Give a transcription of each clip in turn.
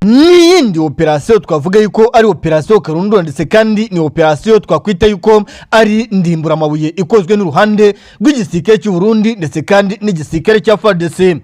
n'iyindi operasiyo twavuga yuko ari operasiyo Karundura ndetse kandi ni operasiyo twakwita yuko ari ndimburamabuye ikozwe n'uruhande rw'igisirikare cy'u Burundi ndetse kandi n'igisirikare cya FARDC.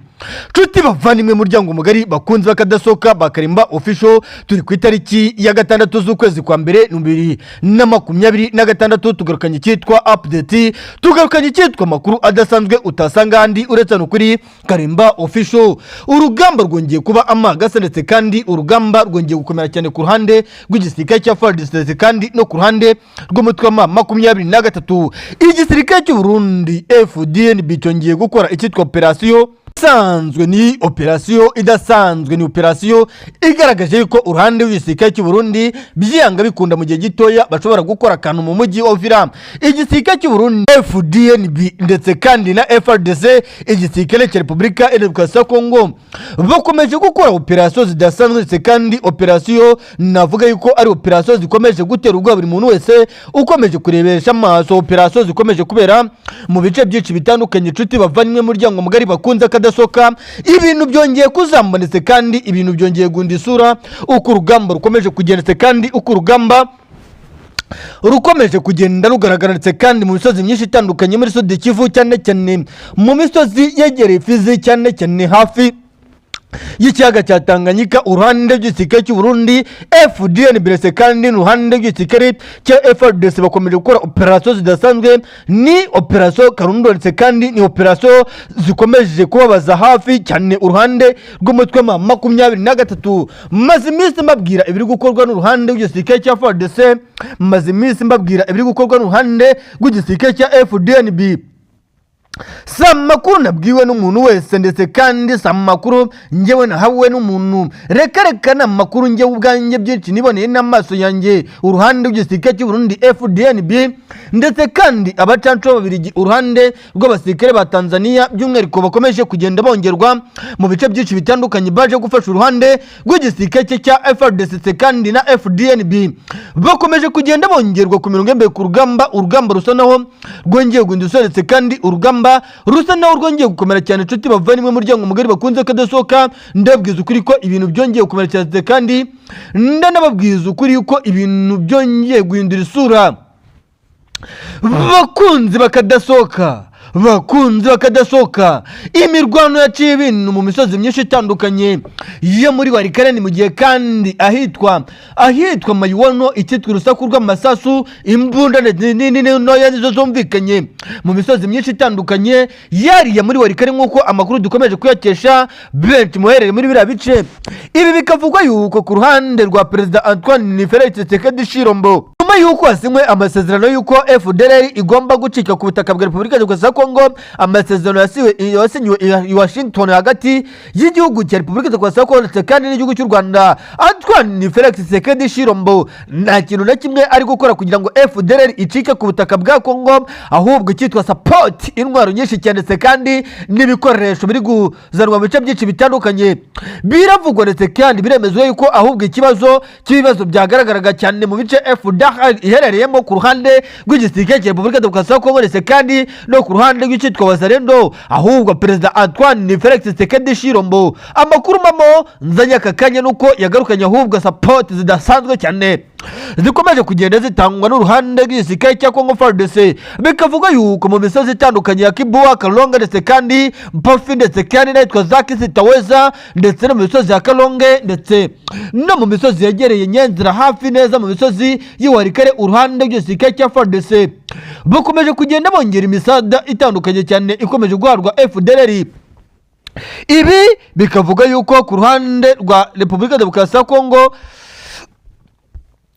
Nshuti bavandimwe muryango mugari bakunze bakadasohoka Bakarimba official, turi ku itariki ya 6 z'ukwezi kwa mbere 2026 tugarukanye cyitwa update, tugarukanye cyitwa makuru adasanzwe utasanga handi uretse no kuri Karimba official. Urugamba rwongeye kuba amagasa ndetse kandi urugamba rwongeye gukomera cyane ku ruhande rw'igisirikare cya FARDC ndetse kandi no ku ruhande rw'umutwe wa 23. Igisirikare cy'u Burundi FDNB cyongeye gukora icyitwa operasiyo isanzwe, ni operasiyo idasanzwe, ni operasiyo igaragaje yuko uruhande rw'igisirikare cy'u Burundi byanga bikunda mu gihe gitoya bashobora gukora akantu mu mujyi wa Uvira. Igisirikare cy'u Burundi FDNB ndetse kandi na FARDC, igisirikare cya Repubulika ya Demokarasi ya Kongo, bakomeje gukora operasiyo zidasanzwe ndetse kandi operasiyo navuga yuko ari operasiyo zikomeje gutera ubwoba buri muntu wese ukomeje kurebesha amaso. Operasiyo zikomeje kubera mu bice byinshi bitandukanye. Nshuti bavanywe muryango mugari bakunze akadasohoka, ibintu byongeye kuzamba ndetse kandi ibintu byongeye gunda isura uko urugamba rukomeje kugenda ndetse kandi uko urugamba rukomeje kugenda rugaragara ndetse kandi mu misozi myinshi itandukanye muri Sud Kivu, cyane cyane mu misozi yegereye Fizi, cyane cyane hafi y'ikiyaga cya Tanganyika. Uruhande rw'igisirikare cy'u Burundi FDNB ndetse kandi uruhande rw'igisirikare cya FARDC bakomeje gukora operasiyo zidasanzwe, ni operasiyo Karundura ndetse kandi ni operasiyo zikomeje kubabaza hafi cyane uruhande rw'umutwe wa 23. Maze iminsi mbabwira ibiri gukorwa n'uruhande rw'igisirikare cya FARDC, maze iminsi mbabwira ibiri gukorwa n'uruhande rw'igisirikare cya FDNB. Samakuru nabwiwe n'umuntu wese ndetse kandi samakuru ngewe nahawe n'umuntu, reka na makuru ngewe ubwanjye byinshi niboneye n'amaso yanjye. Uruhande rw'igisirikare cy'u Burundi FDNB ndetse kandi abacanco babiri uruhande rw'abasirikare ba Tanzania by'umwihariko bakomeje kugenda bongerwa mu bice byinshi bitandukanye, baje gufasha uruhande rw'igisirikare cya FARDC ndetse kandi na FDNB bakomeje kugenda bongerwa ku mirongo y'embere ku rugamba. Urugamba rusa naho rwongeye gundusha ndetse kandi urugamba rusa naho rwongeye gukomera cyane. Nshuti bavandimwe muryango mugari bakunze kadasohoka, ndabwiza ukuri ko ibintu byongeye gukomera cyane kandi ndanababwiza ukuri ko ibintu byongeye guhindura isura. Bakunze bakadasohoka, bakunze bakadasohoka, imirwano yaciye ibintu mu misozi myinshi itandukanye yo muri Walikale mu gihe kandi ahitwa Mayiwano, icyitwa urusaku rw'amasasu, imbunda ntoya nizo zumvikanye mu misozi myinshi itandukanye yariya muri Walikale nk'uko amakuru dukomeje kuyakesha benshi muherere muri biriya bice. Ibi bikavugwa yuko ku ruhande rwa Perezida Antoine Felix Tshisekedi Tshilombo, nyuma yuko hasinywe amasezerano yuko FDLR igomba gucika ku butaka bwa Repubulika ya Demokarasi ya Kongo, amasezerano yasinywe i Washington hagati y'igihugu cya Repubulika ya Demokarasi ya Kongo ndetse kandi n'igihugu cy'u Rwanda. Antoine Felix Tshisekedi Tshilombo nta kintu na kimwe ari gukora kugira ngo FDLR icike ku butaka bwa Kongo, ahubwo cyitwa support, intwaro nyinshi cyane ndetse kandi n'ibikoresho biri kuzanwa mu bice byinshi bitandukanye. Biravugwa ndetse kandi biremezwa yuko ahubwo ikibazo cy'ibibazo byagaragaraga cyane mu bice FDLR iherereyemo ku ruhande rw'igisirikare cya Repubulika ya Demokarasi ya Kongo ndetse kandi no ku ruhande rw'icyitwa Wazalendo, ahubwo Perezida Antoine Felix Tshisekedi Tshilombo amakuru mamo nzanye aka kanya nuko yagarukanye ahubwo support zidasanzwe cyane zikomeje kugenda zitangwa n'uruhande rw'igisirikare cya Kongo FARDC. Bikavuga yuko mu misozi itandukanye ya Kibuwa, Kalonge ndetse kandi Mpafi ndetse kandi n'ahitwa za Kisitaweza ndetse no mu misozi ya Kalonge ndetse no mu misozi yegereye Nyenzira hafi neza mu misozi y'Iwalikale, uruhande rw'igisirikare cya FARDC bakomeje kugenda bongera imisada itandukanye cyane ikomeje guharwa FDLR. Ibi bikavuga yuko ku ruhande rwa Repubulika ya Demokarasi ya Kongo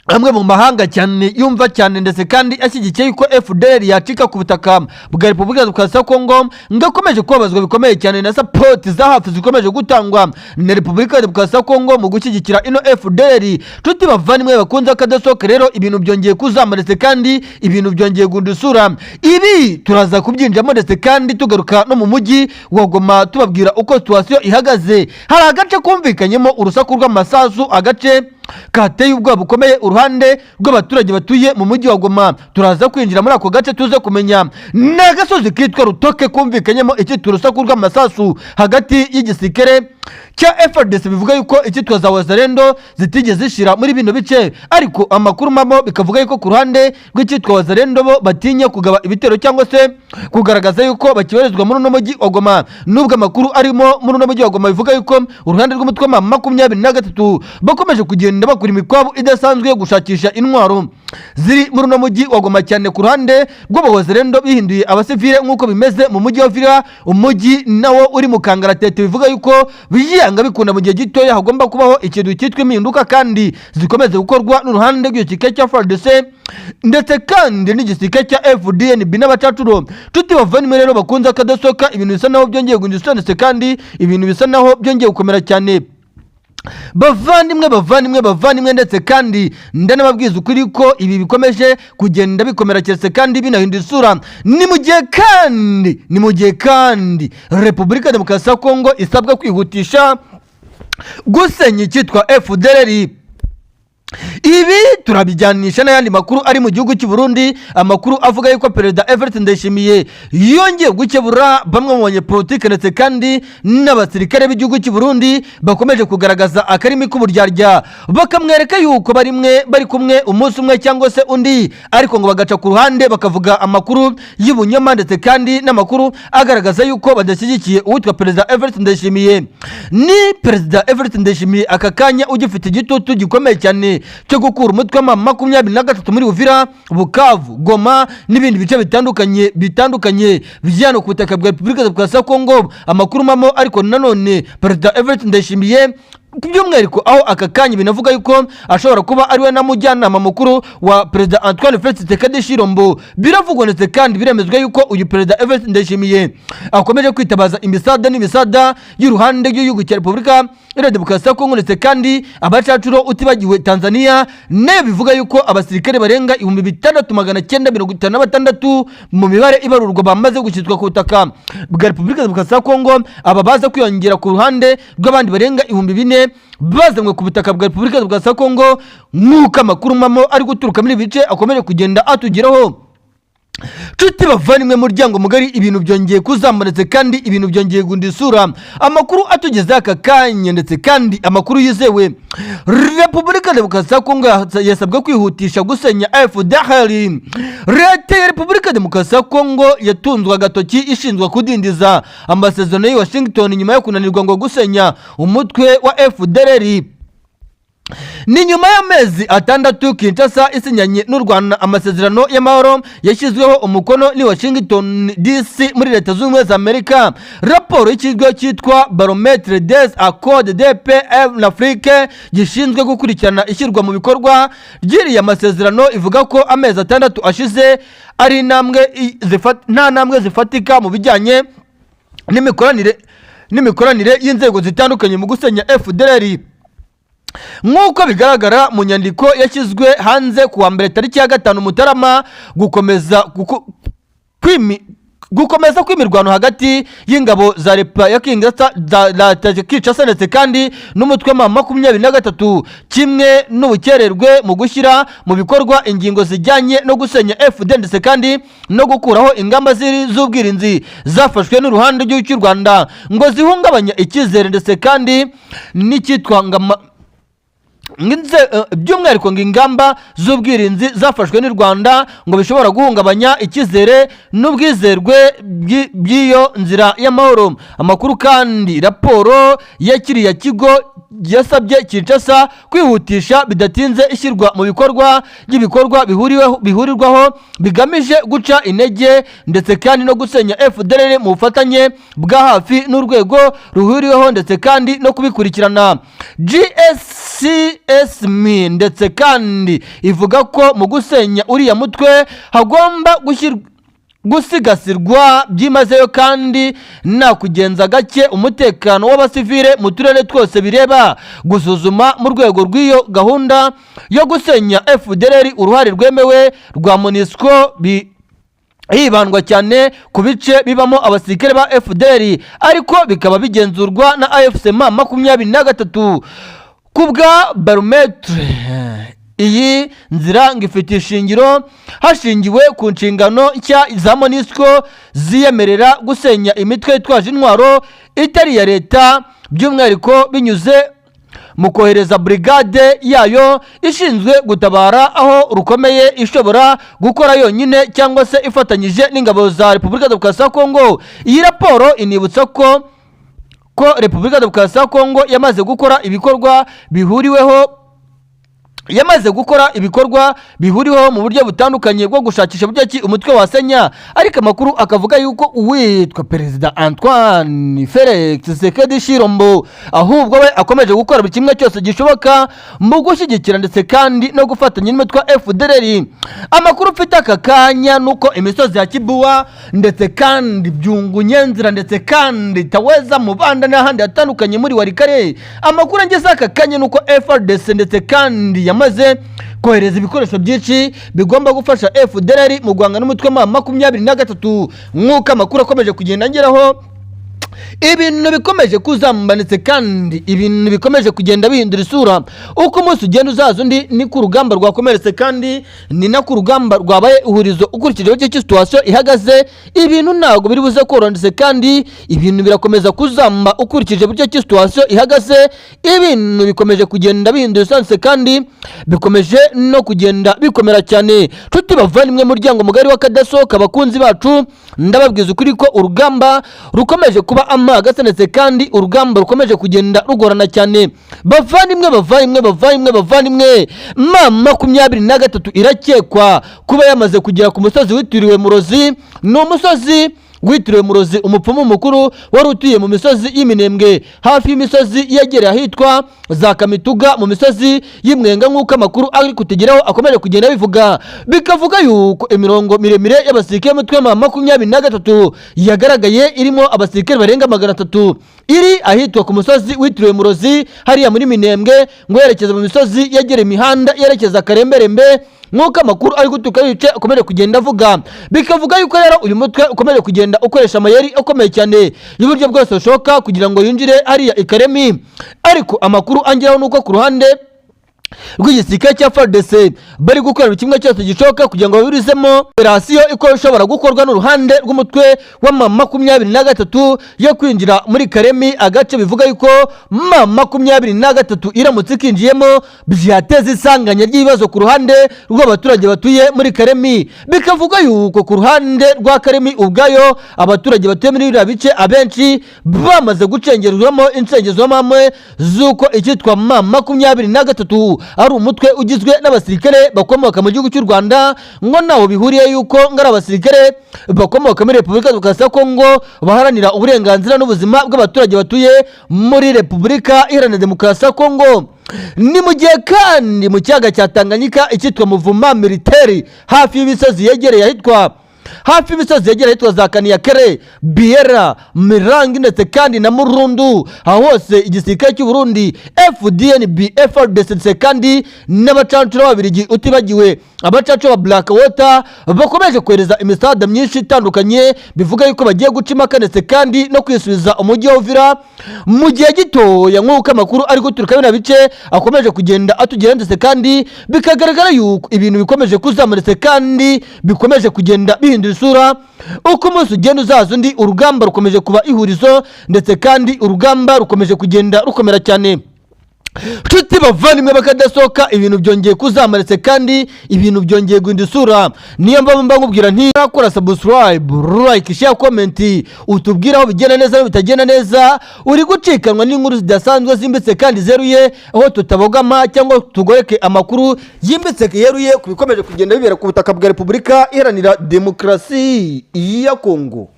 amwe mu mahanga cyane yumva cyane ndetse kandi ashyigikiye yuko FDLR yacika ku butaka bwa Repubulika ya Demokarasi ya Kongo, ngakomeje kubabazwa bikomeye cyane na support za hafi zikomeje gutangwa na Repubulika ya Demokarasi ya Kongo mu gushyigikira ino FDLR. Nshuti bavandimwe bakunze akadasohoka, rero ibintu byongeye kuzamba ndetse kandi ibintu byongeye gundusura. Ibi turaza kubyinjamo ndetse kandi tugaruka no mu mujyi wa Goma tubabwira uko situation ihagaze. Hari agace kumvikanyemo urusaku rw'amasasu, agace kateye ubwoba bukomeye uruhande rw'abaturage batuye mu mujyi wa Goma. Turaza kwinjira muri ako gace tuze kumenya n'agasozi kitwa Rutoke kumvikanyemo iki turusaku rw'amasasu hagati y'igisirikare cya FARDC bivuga yuko icyitwa za Wazalendo zitigeze zishira muri bino bice, ariko amakuru mamo bikavuga yuko ku ruhande rw'icyitwa Wazalendo bo batinya kugaba ibitero cyangwa se kugaragaza yuko bakibarizwa muri uno mujyi wa Goma, nubwo amakuru arimo muri uno mujyi wa Goma bivuga yuko uruhande rw'umutwe wa 23 bakomeje kugenda bakura imikwabo idasanzwe yo gushakisha intwaro ziri muri uno mujyi wa Goma, cyane ku ruhande rw'Abawazalendo bihinduye abasivile nk'uko bimeze mu mujyi wa Vira, umujyi nawo uri mu kangaratete bivuga yuko bijyanga bikunda mu gihe gitoya hagomba kubaho ikintu cyitwa impinduka kandi zikomeze gukorwa n'uruhande rw'igisirikare cya FARDC ndetse kandi n'igisirikare cya FDNB n'abacacuro. Tuti bavandimwe rero bakunze akadasoka, ibintu bisa naho byongeye guhindura ndetse kandi ibintu bisa naho byongeye gukomera cyane. Bavandimwe ndetse kandi ndanababwiza ukuri ko ibi bikomeje kugenda bikomera cyane kandi binahinda isura. Ni mu gihe kandi Repubulika Demokarasi ya Kongo isabwa kwihutisha gusenya icyitwa FDLR. Ibi turabijyanisha n'ayandi makuru ari mu gihugu cy'u Burundi, amakuru avuga yuko Perezida Evariste Ndayishimiye yongeye gukebura bamwe mu banyepolitike ndetse kandi n'abasirikare b'igihugu cy'u Burundi bakomeje kugaragaza akarimi k'uburyarya, bakamwereka yuko bari kumwe umunsi umwe cyangwa se undi, ariko ngo bagaca ku ruhande bakavuga amakuru y'ubunyoma ndetse kandi n'amakuru agaragaza yuko badashyigikiye uwitwa Perezida Evariste Ndayishimiye. Ni Perezida Evariste Ndayishimiye aka kanya ugifite igitutu gikomeye cyane cyo gukura umutwe wa 23 muri Uvira, Bukavu, Goma n'ibindi bice bitandukanye bijyana ku butaka bwa Repubulika Demokarasi ya Kongo. Amakuru mamo ariko nanone Perezida Evariste Ndayishimiye by'umwihariko aho aka kanya binavuga yuko ashobora kuba ariwe na mujyanama mukuru wa Perezida Antoine Félix Tshisekedi Tshilombo. Biravugwa ndetse kandi biremezwa yuko uyu Perezida Evariste Ndayishimiye akomeje kwitabaza imisada y'uruhande rw'igihugu cya Repubulika Iharanira Demokarasi ya Kongo ndetse kandi abacacuro utibagiwe Tanzania, nayo bivuga yuko abasirikare barenga 6956 mu mibare ibarurwa bamaze gushyirwa ku butaka bwa Repubulika Demokarasi ya Kongo. Aba baza kwiyongera ku ruhande rw'abandi barenga 4000 bazamwe ku butaka bwa Repubulika Demokarasi ya Kongo, nk'uko amakuru mamo ari guturuka muri bice akomeje kugenda atugeraho. Tuti bavandimwe muryango mugari, ibintu byongeye kuzamuritse kandi ibintu byongeye guhinda isura. Amakuru atugeze aka kanya ndetse kandi amakuru yizewe, Repubulika Demokarasi ya Kongo yasabwe kwihutisha gusenya FDLR. Leta ya Repubulika Demokarasi ya Kongo yatunzwe agatoki ishinzwe kudindiza amasezerano ya Washington nyuma yo kunanirwa ngo gusenya umutwe wa FDLR. Ni nyuma y'amezi 6 Kinshasa isinyanye n'u Rwanda amasezerano y'amahoro yashyizweho umukono ni Washington DC muri Leta Zunze Ubumwe za Amerika. Raporo y'ikigo cyitwa Barometre des Accords de Paix en Afrique gishinzwe gukurikirana ishyirwa mu bikorwa ry'iriya masezerano ivuga ko amezi 6 ashize ari nta ntambwe zifatika mu bijyanye n'imikoranire y'inzego zitandukanye mu gusenya FDLR. Nk'uko bigaragara mu nyandiko yashyizwe hanze kuwa mbere tariki ya 5 Mutarama, gukomeza kw'imirwano hagati y'ingabo za Leta ya Kinshasa ndetse kandi n'umutwe wa 23 kimwe n'ubukererwe mu gushyira mu bikorwa ingingo zijyanye no gusenya FDLR ndetse kandi no gukuraho ingamba z'ubwirinzi zafashwe n'uruhande rw'u Rwanda ngo zihungabanya icyizere ndetse kandi n'icyitwa by'umwihariko ngo ingamba z'ubwirinzi zafashwe n'u Rwanda ngo bishobora guhungabanya icyizere n'ubwizerwe by'iyo nzira y'amahoro. Amakuru kandi raporo ya kiriya kigo yasabye Kinshasa kwihutisha bidatinze ishyirwa mu bikorwa ry'ibikorwa bihurirwaho bigamije guca intege ndetse kandi no gusenya FDLR mu bufatanye bwa hafi n'urwego ruhuriweho ndetse kandi no kubikurikirana. GSCSM ndetse kandi ivuga ko mu gusenya uriya mutwe hagomba gusigasirwa byimazeyo kandi nta kugenza gake umutekano w'abasivile mu turere twose bireba, gusuzuma mu rwego rw'iyo gahunda yo gusenya FDLR uruhare rwemewe rwa MONUSCO hibandwa cyane ku bice bibamo abasirikare ba FDLR ariko bikaba bigenzurwa na AFC 23 kubwa Barometre. Iyi nzira ngifite ishingiro hashingiwe ku nshingano nshya za MONUSCO ziyemerera gusenya imitwe itwaje intwaro itari ya leta by'umwihariko binyuze mu kohereza brigade yayo ishinzwe gutabara aho rukomeye ishobora gukora yonyine cyangwa se ifatanyije n'ingabo za Repubulika Demokarasi ya Kongo. Iyi raporo inibutsa ko Repubulika Demokarasi ya Kongo yamaze gukora ibikorwa bihuriweho mu buryo butandukanye bwo gushakisha buryo ki umutwe wasenya, ariko amakuru akavuga yuko uwitwa Perezida Antoine Felix Tshisekedi Tshilombo ahubwo we akomeje gukora buri kimwe cyose gishoboka mu gushyigikira ndetse kandi no gufatanya n'imitwe wa FDLR. Amakuru mfite aka kanya nuko imisozi ya Kibuwa ndetse kandi Byungu, Nyenzira ndetse kandi Taweza, Mubanda n'ahandi hatandukanye muri Warikare, amakuru angeze aka kanya nuko FARDC ndetse kandi yamaze kohereza ibikoresho byinshi bigomba gufasha FDLR mu guhangana n'umutwe wa 23 nk'uko amakuru akomeje kugenda ngeraho. Ibintu bikomeje kuzambanitse kandi ibintu bikomeje kugenda bihindura isura uko umunsi ugenda uzaza undi, ni ku rugamba rwakomeretse kandi ni na ku rugamba rwabaye uhurizo ukurikije uko situation ihagaze. Ibintu ntago biri buze korondetse kandi ibintu birakomeza kuzamba ukurikije buryo situation ihagaze. Ibintu bikomeje kugenda bihindura isura kandi bikomeje no kugenda bikomera cyane. Tuti bavandimwe muryango mugari w'akadasohoka abakunzi bacu, ndababwiza ukuri ko urugamba rukomeje kuba amagasenetse kandi urugamba rukomeje kugenda rugorana cyane. Bavandimwe 23 irakekwa kuba yamaze kugera ku musozi witiriwe Murozi. Ni umusozi witiriwe Murozi, umupfumu mukuru wari utuye mu misozi y'Iminembwe hafi y'imisozi yegereye ahitwa za Kamituga mu misozi y'Imwenga, nk'uko amakuru ari kutegeraho akomeje kugenda bivuga. Bikavuga yuko imirongo miremire y'abasirikare mutwe wa 23 yagaragaye irimo abasirikare barenga 300 iri ahitwa ku musozi witiriwe Murozi hariya muri Minembwe, ngo yerekeza mu misozi yegereye imihanda yerekeza Karemberembe, nk'uko amakuru ari gutuka yice akomeje kugenda avuga. Bikavuga yuko rero uyu mutwe ukomeje kugenda ukoresha amayeri akomeye cyane y'uburyo bwose bushoboka kugira ngo yinjire hariya Ikaremi, ariko amakuru angeraho nuko ku ruhande rw'igisirikare cya FARDC bari gukora kimwe cyose gishoboka kugira ngo babirizemo operasiyo ishobora gukorwa n'uruhande rw'umutwe wa 23 yo kwinjira muri Karemi, agace bivuga yuko 23 iramutse kinjiyemo byateza isanganya ry'ibibazo ku ruhande rw'abaturage batuye muri Karemi. Bikavuga yuko ku ruhande rwa Karemi ubwayo abaturage batuye muri biriya bice abenshi bamaze gucengerwamo insengezwamamwe z'uko icyitwa 23 ari umutwe ugizwe n'abasirikare bakomoka mu gihugu cy'u Rwanda, ngo naho bihuriye yuko ngara abasirikare bakomoka muri Repubulika Demokarasi ya Kongo baharanira uburenganzira n'ubuzima bw'abaturage batuye muri Repubulika Iharanira Demokarasi ya Kongo. Ni mu gihe kandi mu cyaga cya Tanganyika icyitwa Muvuma Militaire hafi y'imisozi yegereye ahitwa za Kaniyakere, Biera, Mirangi ndetse kandi na Murundu, aho hose igisirikare cy'u Burundi FDNB, FARDC kandi n'abacancuro b'Ababiligi utibagiwe abacancuro ba Blackwater bakomeje kohereza imisaada myinshi itandukanye. Bivuga yuko bagiye gucimaka ndetse kandi no kwisubiza umujyi wa Uvira mu gihe gitoya, nk'uko amakuru ari guturuka bina bice akomeje kugenda atugera ndetse kandi bikagaragara yuko ibintu bikomeje kuzamuritse kandi bikomeje kugenda bihindura isura uko umunsi ugenda uzaza undi. Urugamba rukomeje kuba ihurizo ndetse kandi urugamba rukomeje kugenda rukomera cyane. Tuti bavandimwe bakadasohoka, ibintu byongeye kuzamuritse kandi ibintu byongeye guhindura isura. Niyo mbamba nkubwira nti akora subscribe, like, share, comment, utubwira aho bigenda neza aho bitagenda neza. Uri gucikanwa n'inkuru zidasanzwe zimbitse kandi zeruye, aho tutabogama cyangwa tugoreke amakuru yimbitse yeruye kubikomeje kugenda bibera ku butaka bwa Repubulika Iharanira Demokarasi ya Kongo.